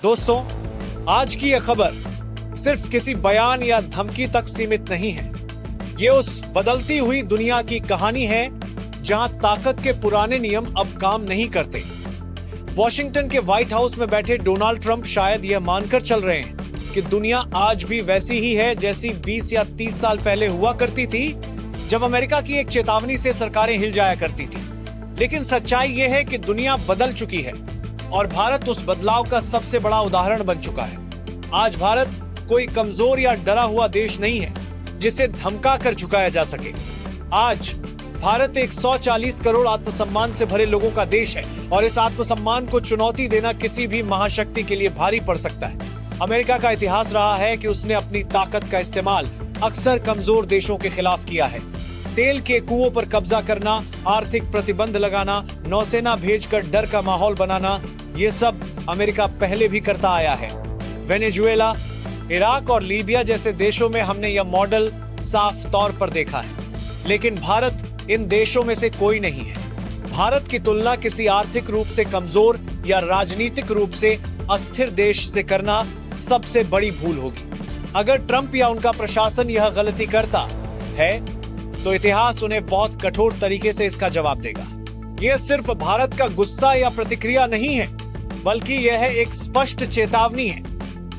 दोस्तों, आज की यह खबर सिर्फ किसी बयान या धमकी तक सीमित नहीं है। ये उस बदलती हुई दुनिया की कहानी है जहां ताकत के पुराने नियम अब काम नहीं करते। वॉशिंगटन के व्हाइट हाउस में बैठे डोनाल्ड ट्रंप शायद यह मानकर चल रहे हैं कि दुनिया आज भी वैसी ही है जैसी 20 या 30 साल पहले हुआ करती थी, जब अमेरिका की एक चेतावनी से सरकारें हिल जाया करती थी। लेकिन सच्चाई यह है कि दुनिया बदल चुकी है और भारत उस बदलाव का सबसे बड़ा उदाहरण बन चुका है। आज भारत कोई कमजोर या डरा हुआ देश नहीं है जिसे धमका कर झुकाया जा सके। आज भारत एक 140 करोड़ आत्मसम्मान से भरे लोगों का देश है और इस आत्मसम्मान को चुनौती देना किसी भी महाशक्ति के लिए भारी पड़ सकता है। अमेरिका का इतिहास रहा है कि उसने अपनी ताकत का इस्तेमाल अक्सर कमजोर देशों के खिलाफ किया है। तेल के कुओं पर कब्जा करना, आर्थिक प्रतिबंध लगाना, नौसेना भेजकर डर का माहौल बनाना, ये सब अमेरिका पहले भी करता आया है। वेनेजुएला, इराक और लीबिया जैसे देशों में हमने यह मॉडल साफ तौर पर देखा है। लेकिन भारत इन देशों में से कोई नहीं है। भारत की तुलना किसी आर्थिक रूप से कमजोर या राजनीतिक रूप से अस्थिर देश से करना सबसे बड़ी भूल होगी। अगर ट्रंप या उनका प्रशासन यह गलती करता है तो इतिहास उन्हें बहुत कठोर तरीके से इसका जवाब देगा। यह सिर्फ भारत का गुस्सा या प्रतिक्रिया नहीं है, बल्कि यह एक स्पष्ट चेतावनी है।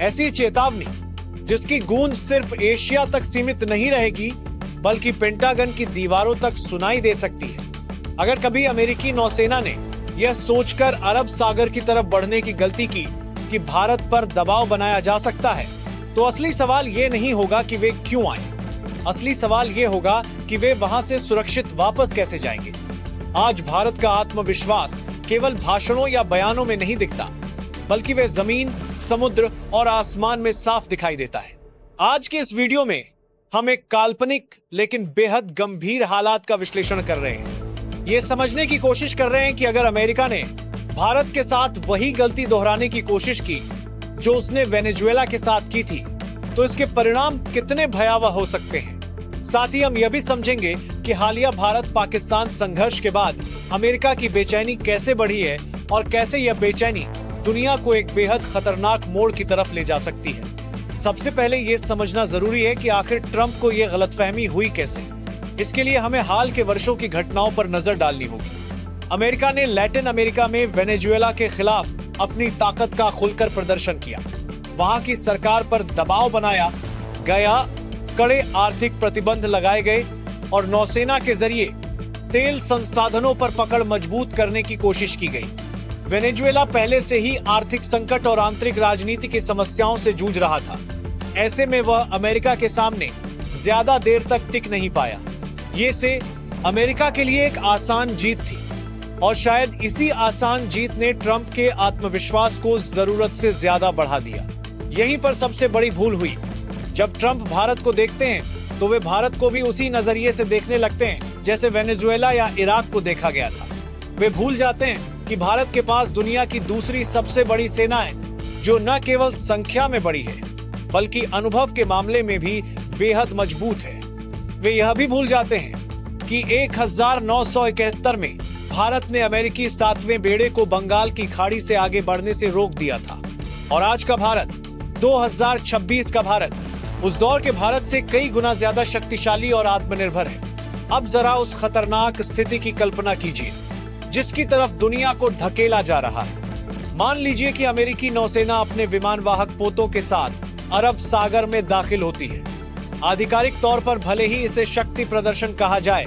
ऐसी चेतावनी जिसकी गूंज सिर्फ एशिया तक सीमित नहीं रहेगी, बल्कि पेंटागन की दीवारों तक सुनाई दे सकती है। अगर कभी अमेरिकी नौसेना ने यह सोचकर अरब सागर की तरफ बढ़ने की गलती की कि भारत पर दबाव बनाया जा सकता है, तो असली सवाल ये नहीं होगा कि वे क्यों आए। असली सवाल ये होगा कि वे वहां से सुरक्षित वापस कैसे जाएंगे। आज भारत का आत्मविश्वास केवल भाषणों या बयानों में नहीं दिखता, बल्कि वे जमीन, समुद्र और आसमान में साफ दिखाई देता है। आज के इस वीडियो में हम एक काल्पनिक लेकिन बेहद गंभीर हालात का विश्लेषण कर रहे हैं। ये समझने की कोशिश कर रहे हैं कि अगर अमेरिका ने भारत के साथ वही गलती दोहराने की कोशिश की जो उसने वेनेजुएला के साथ की थी, तो इसके परिणाम कितने भयावह हो सकते हैं। साथ ही हम यह भी समझेंगे कि हालिया भारत पाकिस्तान संघर्ष के बाद अमेरिका की बेचैनी कैसे बढ़ी है और कैसे यह बेचैनी दुनिया को एक बेहद खतरनाक मोड़ की तरफ ले जा सकती है। सबसे पहले ये समझना जरूरी है कि आखिर ट्रंप को यह गलतफहमी हुई कैसे। इसके लिए हमें हाल के वर्षों की घटनाओं पर नजर डालनी होगी। अमेरिका ने लैटिन अमेरिका में वेनेजुएला के खिलाफ अपनी ताकत का खुलकर प्रदर्शन किया। वहां की सरकार पर दबाव बनाया गया, कड़े आर्थिक प्रतिबंध लगाए गए और नौसेना के जरिए तेल संसाधनों पर पकड़ मजबूत करने की कोशिश की गई। वेनेजुएला पहले से ही आर्थिक संकट और आंतरिक राजनीति की समस्याओं से जूझ रहा था। ऐसे में वह अमेरिका के सामने ज्यादा देर तक टिक नहीं पाया। ये से अमेरिका के लिए एक आसान जीत थी और शायद इसी आसान जीत ने ट्रंप के आत्मविश्वास को जरूरत से ज्यादा बढ़ा दिया। यहीं पर सबसे बड़ी भूल हुई। जब ट्रंप भारत को देखते हैं तो वे भारत को भी उसी नजरिए से देखने लगते हैं जैसे वेनेजुएला या इराक को देखा गया था। वे भूल जाते हैं कि भारत के पास दुनिया की दूसरी सबसे बड़ी सेना है जो न केवल संख्या में बड़ी है, बल्कि अनुभव के मामले में भी बेहद मजबूत है। वे यह भी भूल जाते हैं कि 1971 में भारत ने अमेरिकी 7वें बेड़े को बंगाल की खाड़ी से आगे बढ़ने से रोक दिया था और आज का भारत, 2026 का भारत, उस दौर के भारत से कई गुना ज्यादा शक्तिशाली और आत्मनिर्भर है। अब जरा उस खतरनाक स्थिति की कल्पना कीजिए जिसकी तरफ दुनिया को धकेला जा रहा है। मान लीजिए कि अमेरिकी नौसेना अपने विमानवाहक पोतों के साथ अरब सागर में दाखिल होती है। आधिकारिक तौर पर भले ही इसे शक्ति प्रदर्शन कहा जाए,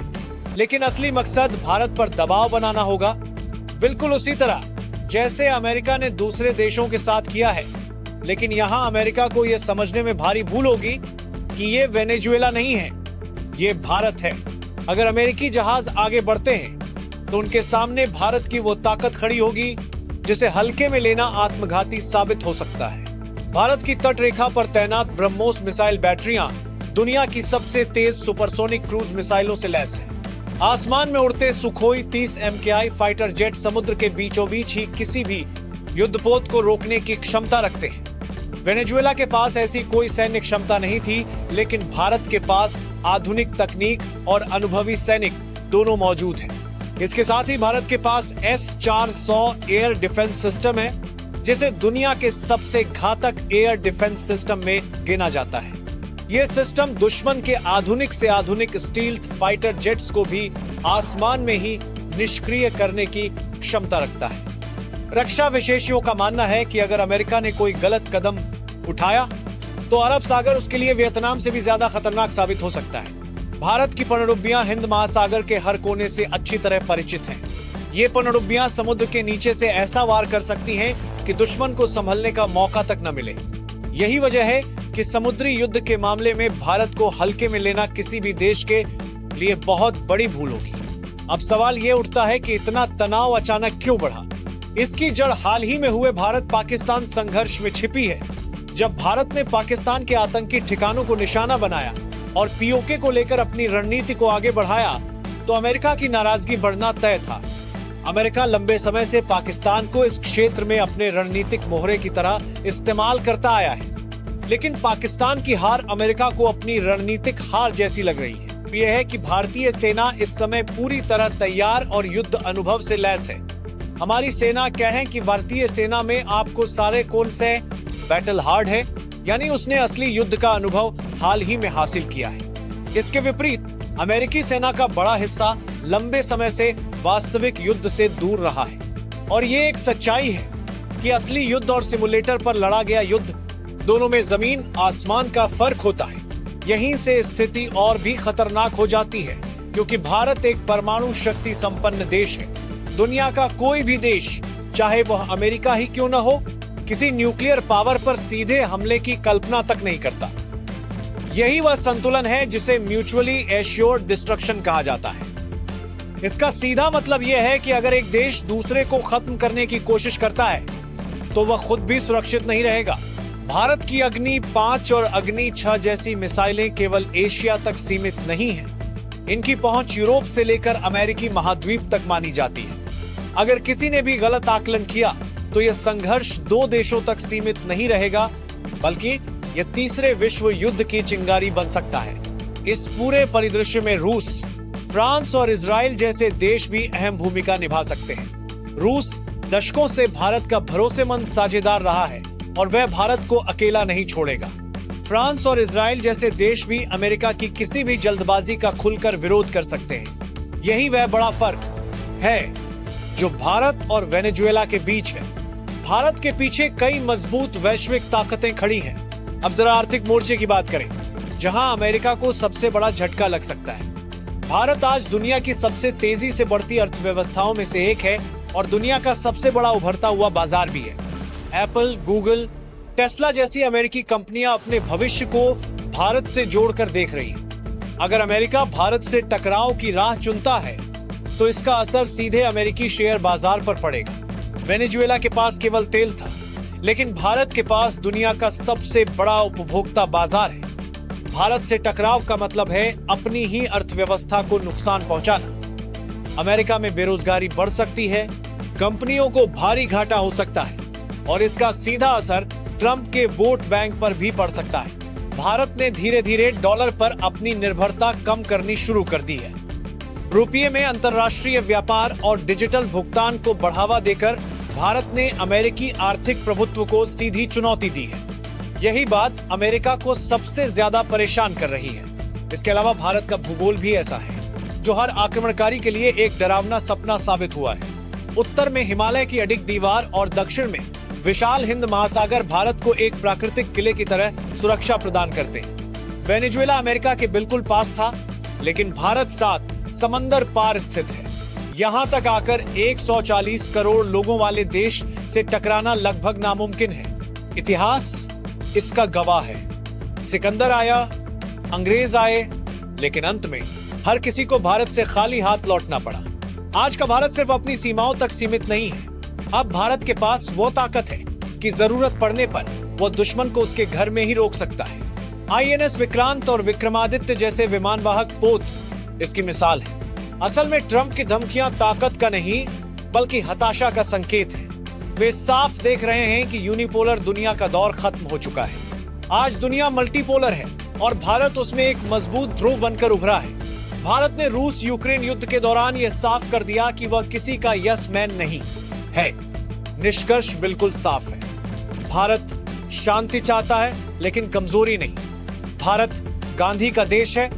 लेकिन असली मकसद भारत पर दबाव बनाना होगा, बिल्कुल उसी तरह जैसे अमेरिका ने दूसरे देशों के साथ किया है। लेकिन यहाँ अमेरिका को यह समझने में भारी भूल होगी कि ये वेनेजुएला नहीं है, ये भारत है। अगर अमेरिकी जहाज आगे बढ़ते हैं तो उनके सामने भारत की वो ताकत खड़ी होगी जिसे हल्के में लेना आत्मघाती साबित हो सकता है। भारत की तट रेखा पर तैनात ब्रह्मोस मिसाइल बैटरियां दुनिया की सबसे तेज सुपरसोनिक क्रूज मिसाइलों से लैस है। आसमान में उड़ते सुखोई 30 MKI फाइटर जेट समुद्र के बीचों बीच ही किसी भी युद्धपोत को रोकने की क्षमता रखते हैं। वेनेजुएला के पास ऐसी कोई सैन्य क्षमता नहीं थी, लेकिन भारत के पास आधुनिक तकनीक और अनुभवी सैनिक दोनों मौजूद हैं। इसके साथ ही भारत के पास S-400 एयर डिफेंस सिस्टम है जिसे दुनिया के सबसे घातक एयर डिफेंस सिस्टम में गिना जाता है। यह सिस्टम दुश्मन के आधुनिक से आधुनिक स्टील्थ फाइटर जेट्स को भी आसमान में ही निष्क्रिय करने की क्षमता रखता है। रक्षा विशेषज्ञों का मानना है कि अगर अमेरिका ने कोई गलत कदम उठाया तो अरब सागर उसके लिए वियतनाम से भी ज्यादा खतरनाक साबित हो सकता है। भारत की पनडुब्बियां हिंद महासागर के हर कोने से अच्छी तरह परिचित हैं। ये पनडुब्बियां समुद्र के नीचे से ऐसा वार कर सकती हैं कि दुश्मन को संभलने का मौका तक न मिले। यही वजह है कि समुद्री युद्ध के मामले में भारत को हल्के में लेना किसी भी देश के लिए बहुत बड़ी भूल होगी। अब सवाल ये उठता है कि इतना तनाव अचानक क्यों बढ़ा? इसकी जड़ हाल ही में हुए भारत पाकिस्तान संघर्ष में छिपी है। जब भारत ने पाकिस्तान के आतंकी ठिकानों को निशाना बनाया और पीओके को लेकर अपनी रणनीति को आगे बढ़ाया तो अमेरिका की नाराजगी बढ़ना तय था। अमेरिका लंबे समय से पाकिस्तान को इस क्षेत्र में अपने रणनीतिक मोहरे की तरह इस्तेमाल करता आया है, लेकिन पाकिस्तान की हार अमेरिका को अपनी रणनीतिक हार जैसी लग रही है। यह है कि भारतीय सेना इस समय पूरी तरह तैयार और युद्ध अनुभव से लैस है। हमारी सेना कहें कि भारतीय सेना में आपको सारे कौन से बैटल हार्ड है, यानी उसने असली युद्ध का अनुभव हाल ही में हासिल किया है। इसके विपरीत अमेरिकी सेना का बड़ा हिस्सा लंबे समय से वास्तविक युद्ध से दूर रहा है। और ये एक सच्चाई है कि असली युद्ध और सिमुलेटर पर लड़ा गया युद्ध, दोनों में जमीन आसमान का फर्क होता है। यहीं से स्थिति और भी खतरनाक हो जाती है, क्योंकि भारत एक परमाणु शक्ति संपन्न देश है। दुनिया का कोई भी देश, चाहे वह अमेरिका ही क्यों न हो, किसी न्यूक्लियर पावर पर सीधे हमले की कल्पना तक नहीं करता। यही वह संतुलन है जिसे म्यूचुअली एश्योर्ड डिस्ट्रक्शन कहा जाता है। इसका सीधा मतलब यह है कि अगर एक देश दूसरे को खत्म करने की कोशिश करता है तो वह खुद भी सुरक्षित नहीं रहेगा। भारत की अग्नि 5 और अग्नि 6 जैसी मिसाइलें केवल एशिया तक सीमित नहीं हैं। इनकी पहुंच यूरोप से लेकर अमेरिकी महाद्वीप तक मानी जाती है। अगर किसी ने भी गलत आकलन किया तो यह संघर्ष 2 देशों तक सीमित नहीं रहेगा, बल्कि यह तीसरे विश्व युद्ध की चिंगारी बन सकता है। इस पूरे परिदृश्य में रूस, फ्रांस और इजराइल जैसे देश भी अहम भूमिका निभा सकते हैं। रूस दशकों से भारत का भरोसेमंद साझेदार रहा है और वह भारत को अकेला नहीं छोड़ेगा। फ्रांस और इजराइल जैसे देश भी अमेरिका की किसी भी जल्दबाजी का खुलकर विरोध कर सकते हैं। यही वह बड़ा फर्क है जो भारत और वेनेजुएला के बीच है। भारत के पीछे कई मजबूत वैश्विक ताकतें खड़ी हैं। अब जरा आर्थिक मोर्चे की बात करें, जहां अमेरिका को सबसे बड़ा झटका लग सकता है। भारत आज दुनिया की सबसे तेजी से बढ़ती अर्थव्यवस्थाओं में से एक है और दुनिया का सबसे बड़ा उभरता हुआ बाजार भी है। एप्पल, गूगल, टेस्ला जैसी अमेरिकी कंपनियां अपने भविष्य को भारत से जोड़कर देख रही हैं। अगर अमेरिका भारत से टकराव की राह चुनता है तो इसका असर सीधे अमेरिकी शेयर बाजार पर पड़ेगा। वेनेजुएला के पास केवल तेल था, लेकिन भारत के पास दुनिया का सबसे बड़ा उपभोक्ता बाजार है। भारत से टकराव का मतलब है अपनी ही अर्थव्यवस्था को नुकसान पहुंचाना। अमेरिका में बेरोजगारी बढ़ सकती है, कंपनियों को भारी घाटा हो सकता है और इसका सीधा असर ट्रंप के वोट बैंक पर भी पड़ सकता है। भारत ने धीरे धीरे डॉलर पर अपनी निर्भरता कम करनी शुरू कर दी है। रुपये में अंतर्राष्ट्रीय व्यापार और डिजिटल भुगतान को बढ़ावा देकर भारत ने अमेरिकी आर्थिक प्रभुत्व को सीधी चुनौती दी है। यही बात अमेरिका को सबसे ज्यादा परेशान कर रही है। इसके अलावा भारत का भूगोल भी ऐसा है जो हर आक्रमणकारी के लिए एक डरावना सपना साबित हुआ है। उत्तर में हिमालय की अडिग दीवार और दक्षिण में विशाल हिंद महासागर भारत को एक प्राकृतिक किले की तरह सुरक्षा प्रदान करते हैं। वेनेजुएला अमेरिका के बिल्कुल पास था, लेकिन भारत साथ समंदर पार स्थित है। यहाँ तक आकर 140 करोड़ लोगों वाले देश से टकराना लगभग नामुमकिन है। इतिहास इसका गवाह है। सिकंदर आया, अंग्रेज आए, लेकिन अंत में हर किसी को भारत से खाली हाथ लौटना पड़ा। आज का भारत सिर्फ अपनी सीमाओं तक सीमित नहीं है। अब भारत के पास वो ताकत है कि जरूरत पड़ने पर वो दुश्मन को उसके घर में ही रोक सकता है। INS विक्रांत और विक्रमादित्य जैसे विमानवाहक पोत इसकी मिसाल है। असल में ट्रंप की धमकियां ताकत का नहीं, बल्कि हताशा का संकेत है। वे साफ देख रहे हैं कि यूनिपोलर दुनिया का दौर खत्म हो चुका है। आज दुनिया मल्टीपोलर है और भारत उसमें एक मजबूत ध्रुव बनकर उभरा है। भारत ने रूस यूक्रेन युद्ध के दौरान यह साफ कर दिया कि वह किसी का यस मैन नहीं है। निष्कर्ष बिल्कुल साफ है। भारत शांति चाहता है, लेकिन कमजोरी नहीं। भारत गांधी का देश है,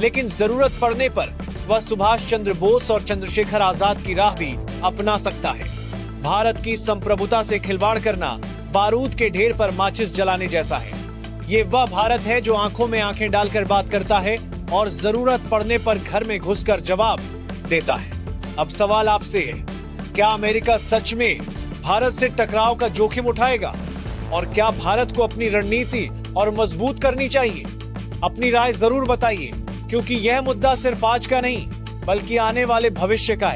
लेकिन जरूरत पड़ने पर वह सुभाष चंद्र बोस और चंद्रशेखर आजाद की राह भी अपना सकता है। भारत की संप्रभुता से खिलवाड़ करना बारूद के ढेर पर माचिस जलाने जैसा है। ये वह भारत है जो आंखों में आंखें डालकर बात करता है और जरूरत पड़ने पर घर में घुसकर जवाब देता है। अब सवाल आपसे है, क्या अमेरिका सच में भारत से टकराव का जोखिम उठाएगा? और क्या भारत को अपनी रणनीति और मजबूत करनी चाहिए? अपनी राय जरूर बताइए, क्योंकि यह मुद्दा सिर्फ आज का नहीं, बल्कि आने वाले भविष्य का है।